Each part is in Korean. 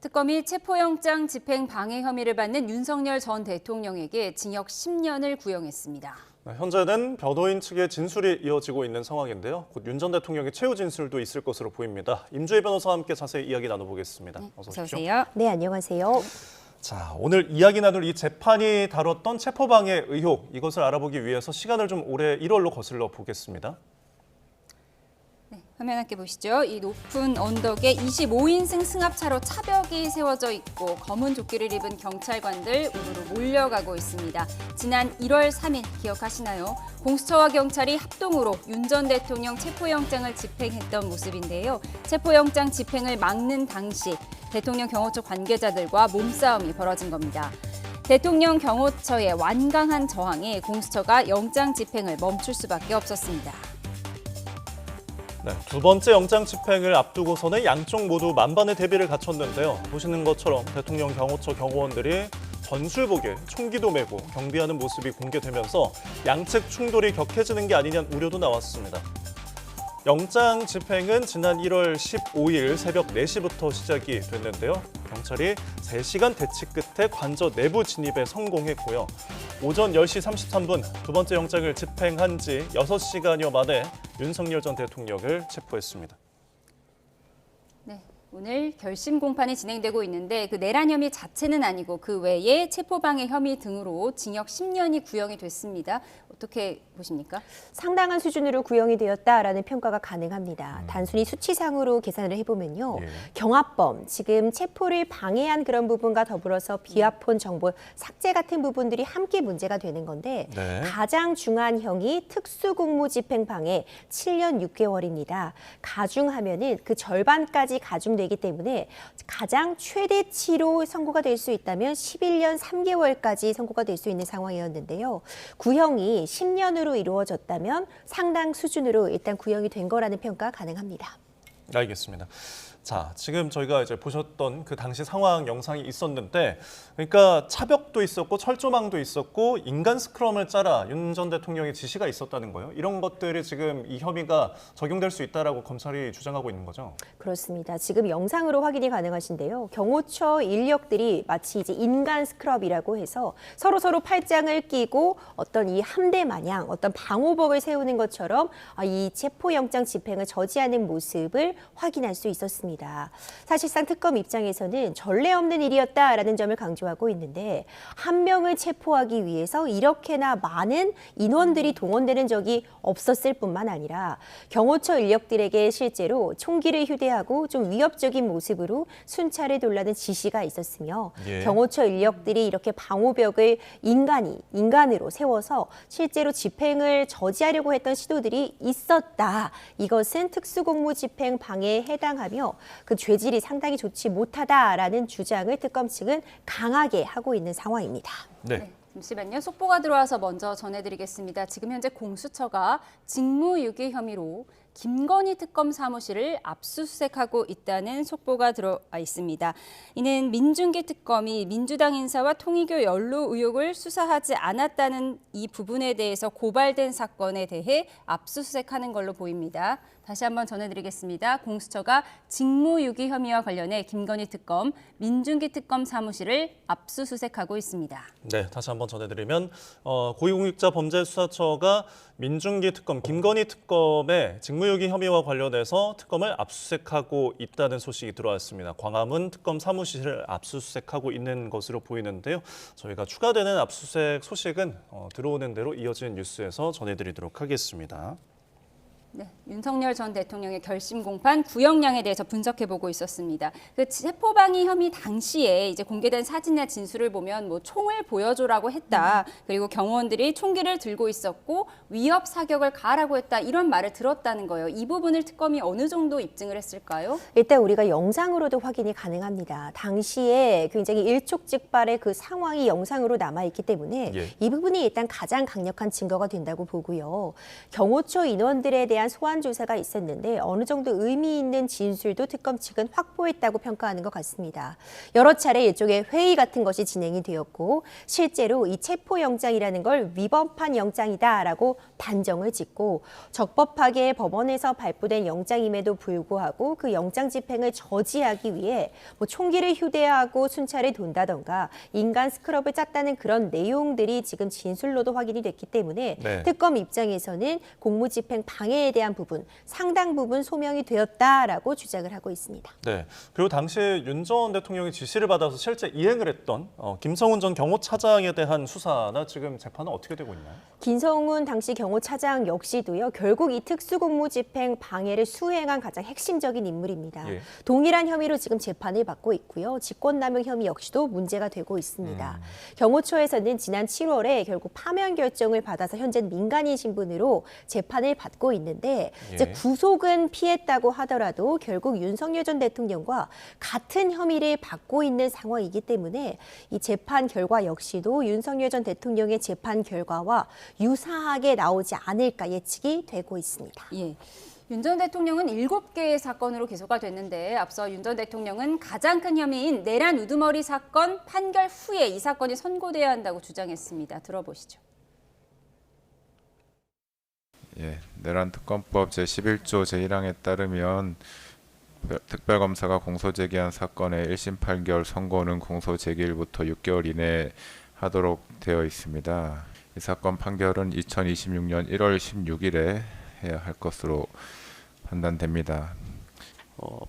특검이 체포영장 집행 방해 혐의를 받는 윤석열 전 대통령에게 징역 10년을 구형했습니다. 현재는 변호인 측의 진술이 이어지고 있는 상황인데요. 곧 윤 전 대통령의 최후 진술도 있을 것으로 보입니다. 임주혜 변호사와 함께 자세히 이야기 나눠보겠습니다. 어서 오십시오. 오세요. 네, 안녕하세요. 자, 오늘 이야기 나눌 이 재판이 다뤘던 체포방해 의혹, 이것을 알아보기 위해서 시간을 좀 올해 1월로 거슬러 보겠습니다. 화면 함께 보시죠. 이 높은 언덕에 25인승 승합차로 차벽이 세워져 있고 검은 조끼를 입은 경찰관들 우르르 몰려가고 있습니다. 지난 1월 3일 기억하시나요? 공수처와 경찰이 합동으로 윤 전 대통령 체포영장을 집행했던 모습인데요. 체포영장 집행을 막는 당시 대통령 경호처 관계자들과 몸싸움이 벌어진 겁니다. 대통령 경호처의 완강한 저항에 공수처가 영장 집행을 멈출 수밖에 없었습니다. 네, 두 번째 영장 집행을 앞두고서는 양쪽 모두 만반의 대비를 갖췄는데요. 보시는 것처럼 대통령 경호처 경호원들이 전술복에 총기도 메고 경비하는 모습이 공개되면서 양측 충돌이 격해지는 게 아니냐는 우려도 나왔습니다. 영장 집행은 지난 1월 15일 새벽 4시부터 시작이 됐는데요. 경찰이 3시간 대치 끝에 관저 내부 진입에 성공했고요. 오전 10시 33분 두 번째 영장을 집행한 지 6시간여 만에 윤석열 전 대통령을 체포했습니다. 네, 오늘 결심 공판이 진행되고 있는데 그 내란 혐의 자체는 아니고 그 외에 체포방해 혐의 등으로 징역 10년이 구형이 됐습니다. 어떻게 보십니까? 상당한 수준으로 구형이 되었다라는 평가가 가능합니다. 단순히 수치상으로 계산을 해보면요. 경합범, 지금 체포를 방해한 그런 부분과 더불어서 비화폰 정보 삭제 같은 부분들이 함께 문제가 되는 건데 가장 중한 형이 특수공무집행방해 7년 6개월입니다. 가중하면은 그 절반까지 가중되기 때문에 가장 최대치로 선고가 될 수 있다면 11년 3개월까지 선고가 될 수 있는 상황이었는데요. 구형이 10년으로 이루어졌다면 상당 수준으로 일단 구형이 된 거라는 평가 가능합니다. 알겠습니다. 자, 지금 저희가 이제 보셨던 그 당시 상황 영상이 있었는데, 그러니까 차벽도 있었고 철조망도 있었고 인간 스크럼을 짜라 윤 전 대통령의 지시가 있었다는 거예요. 이런 것들이 지금 이 혐의가 적용될 수 있다라고 검찰이 주장하고 있는 거죠. 그렇습니다. 지금 영상으로 확인이 가능하신데요. 경호처 인력들이 마치 이제 인간 스크럽이라고 해서 서로 팔짱을 끼고 어떤 이 함대 마냥 어떤 방호복을 세우는 것처럼 이 체포영장 집행을 저지하는 모습을 확인할 수 있었습니다. 사실상 특검 입장에서는 전례 없는 일이었다라는 점을 강조하고 있는데 한 명을 체포하기 위해서 이렇게나 많은 인원들이 동원되는 적이 없었을 뿐만 아니라 경호처 인력들에게 실제로 총기를 휴대하고 좀 위협적인 모습으로 순찰을 돌라는 지시가 있었으며 경호처 인력들이 이렇게 방호벽을 인간으로 세워서 실제로 집행을 저지하려고 했던 시도들이 있었다. 이것은 특수공무집행 방해에 해당하며 그 죄질이 상당히 좋지 못하다라는 주장을 특검 측은 강하게 하고 있는 상황입니다. 네. 잠시만요. 속보가 들어와서 먼저 전해드리겠습니다. 지금 현재 공수처가 직무유기 혐의로 김건희 특검 사무실을 압수수색하고 있다는 속보가 들어와 있습니다. 이는 민중기 특검이 민주당 인사와 통일교 연루 의혹을 수사하지 않았다는 이 부분에 대해서 고발된 사건에 대해 압수수색하는 걸로 보입니다. 다시 한번 전해드리겠습니다. 공수처가 직무유기 혐의와 관련해 김건희 특검, 민중기 특검 사무실을 압수수색하고 있습니다. 네, 다시 한번 전해드리면 고위공직자범죄수사처가 민중기 특검, 김건희 특검의 직무유기 혐의와 관련해서 특검을 압수수색하고 있다는 소식이 들어왔습니다. 광화문 특검 사무실을 압수수색하고 있는 것으로 보이는데요. 저희가 추가되는 압수수색 소식은 들어오는 대로 이어지는 뉴스에서 전해드리도록 하겠습니다. 네, 윤석열 전 대통령의 결심 공판 구형량에 대해서 분석해보고 있었습니다. 그 체포방해 혐의 당시에 이제 공개된 사진이나 진술을 보면 뭐 총을 보여줘라고 했다. 그리고 경호원들이 총기를 들고 있었고 위협 사격을 가하라고 했다. 이런 말을 들었다는 거예요. 이 부분을 특검이 어느 정도 입증을 했을까요? 일단 우리가 영상으로도 확인이 가능합니다. 당시에 굉장히 일촉즉발의 그 상황이 영상으로 남아있기 때문에 이 부분이 일단 가장 강력한 증거가 된다고 보고요. 경호처 인원들에 대한 대한 소환 조사가 있었는데 어느 정도 의미 있는 진술도 특검 측은 확보했다고 평가하는 것 같습니다. 여러 차례 이쪽에 회의 같은 것이 진행이 되었고 실제로 이 체포영장이라는 걸 위법한 영장이다라고 단정을 짓고 적법하게 법원에서 발부된 영장임에도 불구하고 그 영장 집행을 저지하기 위해 뭐 총기를 휴대하고 순찰을 돈다던가 인간 스크럽을 짰다는 그런 내용들이 지금 진술로도 확인이 됐기 때문에 네. 특검 입장에서는 공무집행 방해에 대한 부분 상당 부분 소명이 되었다라고 주장을 하고 있습니다. 네. 그리고 당시에 윤 전 대통령이 지시를 받아서 실제 이행을 했던 김성훈 전 경호차장에 대한 수사나 지금 재판은 어떻게 되고 있나요? 김성훈 당시 경호차장 역시도요. 결국 이 특수공무집행 방해를 수행한 가장 핵심적인 인물입니다. 예. 동일한 혐의로 지금 재판을 받고 있고요. 직권남용 혐의 역시도 문제가 되고 있습니다. 경호처에서는 지난 7월에 결국 파면 결정을 받아서 현재는 민간인 신분으로 재판을 받고 있는데 이제 구속은 피했다고 하더라도 결국 윤석열 전 대통령과 같은 혐의를 받고 있는 상황이기 때문에 이 재판 결과 역시도 윤석열 전 대통령의 재판 결과와 유사하게 나오지 않을까 예측이 되고 있습니다. 예. 윤 전 대통령은 7개의 사건으로 기소가 됐는데 앞서 윤 전 대통령은 가장 큰 혐의인 내란 우두머리 사건 판결 후에 이 사건이 선고돼야 한다고 주장했습니다. 들어보시죠. 예, 내란특검법 제11조 제1항에 따르면 특별검사가 공소제기한 사건의 1심 판결 선고는 공소제기일부터 6개월 이내에 하도록 되어 있습니다. 이 사건 판결은 2026년 1월 16일에 해야 할 것으로 판단됩니다.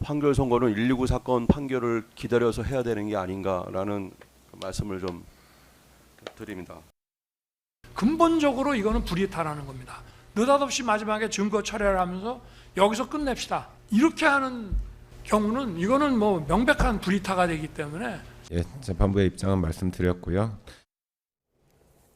판결 선고는 119 사건 판결을 기다려서 해야 되는 게 아닌가라는 말씀을 좀 드립니다. 근본적으로 이거는 불이탈하는 겁니다. 느닷없이 마지막에 증거 철회를 하면서 여기서 끝냅시다. 이렇게 하는 경우는 이거는 뭐 명백한 불이타가 되기 때문에 예, 재판부의 입장은 말씀드렸고요.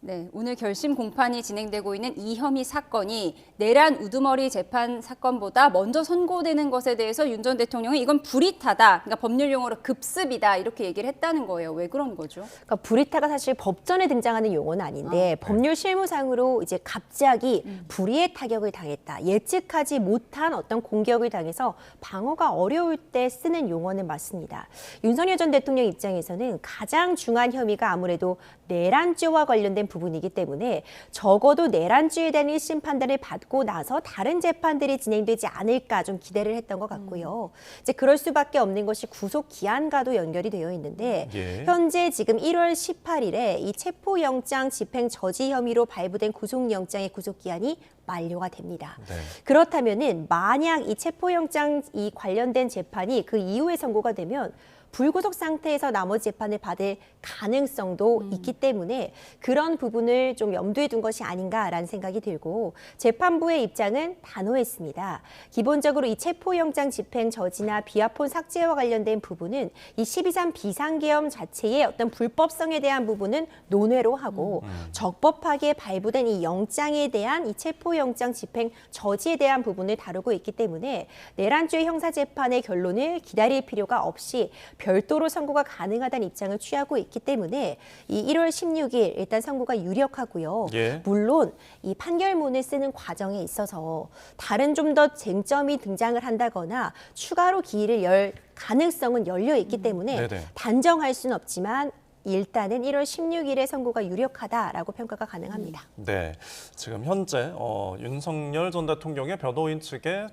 네, 오늘 결심 공판이 진행되고 있는 이 혐의 사건이 내란 우두머리 재판 사건보다 먼저 선고되는 것에 대해서 윤 전 대통령은 이건 불이타다, 그러니까 법률 용어로 급습이다 이렇게 얘기를 했다는 거예요. 왜 그런 거죠? 그러니까 불이타가 사실 법전에 등장하는 용어는 아닌데 법률 실무상으로 이제 갑자기 불의의 타격을 당했다. 예측하지 못한 어떤 공격을 당해서 방어가 어려울 때 쓰는 용어는 맞습니다. 윤석열 전 대통령 입장에서는 가장 중요한 혐의가 아무래도 내란죄와 관련된 부분이기 때문에 적어도 내란죄에 대한 1심 판단을 받고 나서 다른 재판들이 진행되지 않을까 좀 기대를 했던 것 같고요. 이제 그럴 수밖에 없는 것이 구속 기한과도 연결이 되어 있는데 현재 지금 1월 18일에 이 체포영장 집행 저지 혐의로 발부된 구속영장의 구속 기한이 만료가 됩니다. 네. 그렇다면은 만약 이 체포영장 이 관련된 재판이 그 이후에 선고가 되면 불구속 상태에서 나머지 재판을 받을 가능성도 있기 때문에 그런 부분을 좀 염두에 둔 것이 아닌가라는 생각이 들고 재판부의 입장은 단호했습니다. 기본적으로 이 체포영장 집행 저지나 비화폰 삭제와 관련된 부분은 이 12.3 비상계엄 자체의 어떤 불법성에 대한 부분은 논외로 하고 적법하게 발부된 이 영장에 대한 이 체포영장 집행 저지에 대한 부분을 다루고 있기 때문에 내란죄 형사재판의 결론을 기다릴 필요가 없이 별도로 선고가 가능하다는 입장을 취하고 있기 때문에 이 1월 16일 일단 선고가 유력하고요. 물론 이 판결문을 쓰는 과정에 있어서 다른 좀 더 쟁점이 등장을 한다거나 추가로 기일을 열 가능성은 열려 있기 때문에 단정할 수는 없지만 일단은 1월 16일에 선고가 유력하다라고 평가가 가능합니다. 네, 지금 현재 윤석열 전 대통령의 변호인 측의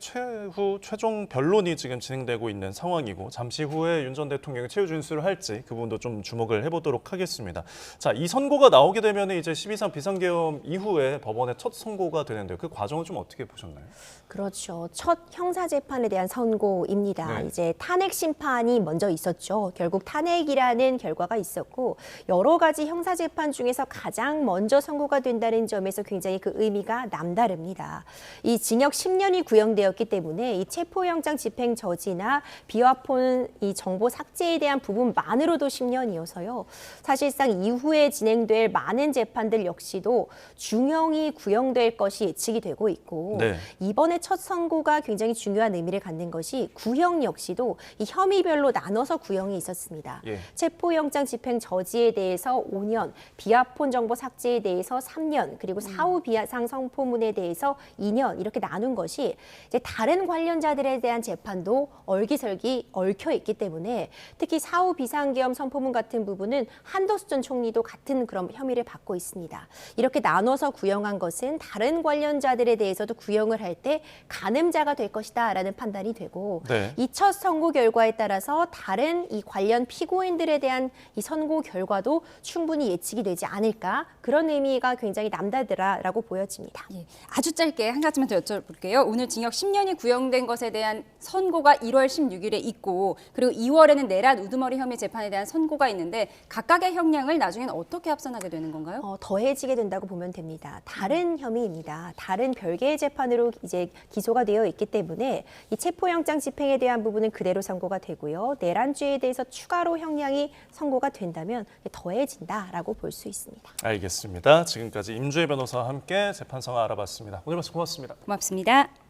최종 변론이 지금 진행되고 있는 상황이고 잠시 후에 윤 전 대통령이 최후 진술을 할지 그 부분도 좀 주목을 해보도록 하겠습니다. 자, 이 선고가 나오게 되면 이제 12.3 비상계엄 이후에 법원의 첫 선고가 되는데요. 그 과정을 좀 어떻게 보셨나요? 그렇죠. 첫 형사재판에 대한 선고입니다. 이제 탄핵 심판이 먼저 있었죠. 결국 탄핵이라는 결과가 있었고 여러 가지 형사재판 중에서 가장 먼저 선고가 된다는 점에서 굉장히 그 의미가 남다릅니다. 이 징역 10년이 구형되었기 때문에 이 체포영장 집행 저지나 비화폰 이 정보 삭제에 대한 부분만으로도 10년이어서요. 사실상 이후에 진행될 많은 재판들 역시도 중형이 구형될 것이 예측이 되고 있고 이번에 첫 선고가 굉장히 중요한 의미를 갖는 것이 구형 역시도 이 혐의별로 나눠서 구형이 있었습니다. 체포영장 집행 저지에 대해서 5년, 비하폰 정보 삭제에 대해서 3년, 그리고 사후 비하상 성포문에 대해서 2년 이렇게 나눈 것이 이제 다른 관련자들에 대한 재판도 얼기설기 얽혀 있기 때문에 특히 사후 비상계엄 성포문 같은 부분은 한덕수 전 총리도 같은 그런 혐의를 받고 있습니다. 이렇게 나눠서 구형한 것은 다른 관련자들에 대해서도 구형을 할 때 가늠자가 될 것이다라는 판단이 되고 네. 이 첫 선고 결과에 따라서 다른 이 관련 피고인들에 대한 이 선고 결과도 충분히 예측이 되지 않을까 그런 의미가 굉장히 남다르다라고 보여집니다. 예, 아주 짧게 한 가지만 더 여쭤볼게요. 오늘 징역 10년이 구형된 것에 대한 선고가 1월 16일에 있고 그리고 2월에는 내란 우두머리 혐의 재판에 대한 선고가 있는데 각각의 형량을 나중에는 어떻게 합산하게 되는 건가요? 더해지게 된다고 보면 됩니다. 다른 혐의입니다. 다른 별개의 재판으로 이제 기소가 되어 있기 때문에 이 체포영장 집행에 대한 부분은 그대로 선고가 되고요. 내란죄에 대해서 추가로 형량이 선고가 된다면 더해진다라고 볼 수 있습니다. 알겠습니다. 지금까지 임주혜 변호사와 함께 재판 상황 알아봤습니다. 오늘 말씀 고맙습니다. 고맙습니다.